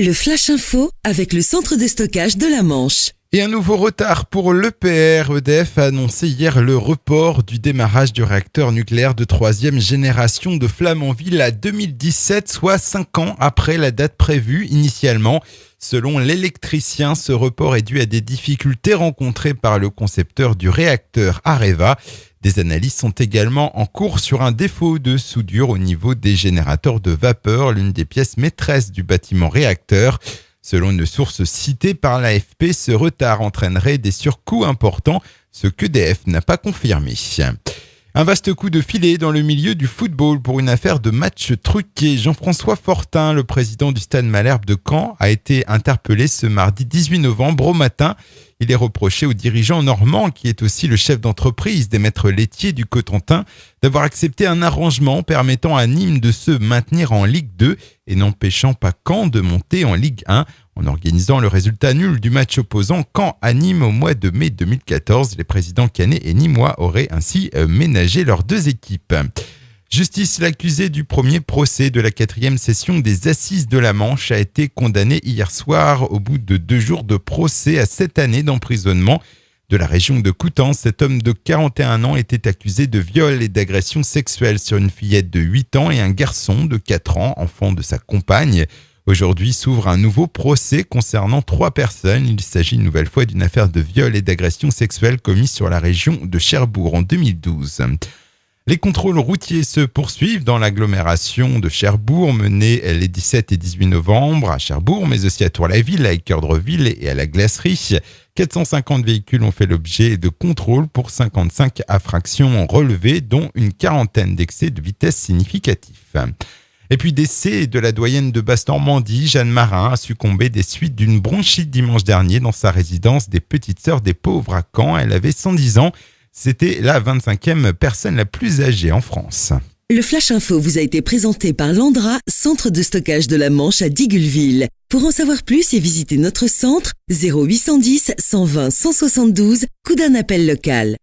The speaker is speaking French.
Le Flash Info avec le centre de stockage de la Manche. Et un nouveau retard pour l'EPR. EDF a annoncé hier le report du démarrage du réacteur nucléaire de 3e génération de Flamanville à 2017, soit 5 ans après la date prévue initialement. Selon l'électricien, ce report est dû à des difficultés rencontrées par le concepteur du réacteur Areva. Des analyses sont également en cours sur un défaut de soudure au niveau des générateurs de vapeur, l'une des pièces maîtresses du bâtiment réacteur. Selon une source citée par l'AFP, ce retard entraînerait des surcoûts importants, ce qu'EDF n'a pas confirmé. Un vaste coup de filet dans le milieu du football pour une affaire de match truqué. Jean-François Fortin, le président du Stade Malherbe de Caen, a été interpellé ce mardi 18 novembre au matin. Il est reproché au dirigeant normand, qui est aussi le chef d'entreprise des maîtres laitiers du Cotentin, d'avoir accepté un arrangement permettant à Nîmes de se maintenir en Ligue 2 et n'empêchant pas Caen de monter en Ligue 1. En organisant le résultat nul du match opposant Caen à Nîmes au mois de mai 2014, les présidents caennais et nîmois auraient ainsi ménagé leurs deux équipes. Justice, l'accusé du premier procès de la 4e session des Assises de la Manche a été condamné hier soir au bout de 2 jours de procès à 7 années d'emprisonnement. De la région de Coutances, cet homme de 41 ans était accusé de viol et d'agression sexuelle sur une fillette de 8 ans et un garçon de 4 ans, enfant de sa compagne. Aujourd'hui s'ouvre un nouveau procès concernant 3 personnes. Il s'agit une nouvelle fois d'une affaire de viol et d'agression sexuelle commise sur la région de Cherbourg en 2012. Les contrôles routiers se poursuivent dans l'agglomération de Cherbourg, menés les 17 et 18 novembre à Cherbourg, mais aussi à Tour-la-Ville, à Équeurdreville et à la Glacerie. 450 véhicules ont fait l'objet de contrôles pour 55 infractions relevées, dont une quarantaine d'excès de vitesse significatifs. Et puis décès de la doyenne de Basse-Normandie, Jeanne Marin, a succombé des suites d'une bronchite dimanche dernier dans sa résidence des Petites Sœurs des Pauvres à Caen. Elle avait 110 ans. C'était la 25e personne la plus âgée en France. Le Flash Info vous a été présenté par Landra, centre de stockage de la Manche à Digulleville. Pour en savoir plus et visiter notre centre, 0810 120 172, coup d'un appel local.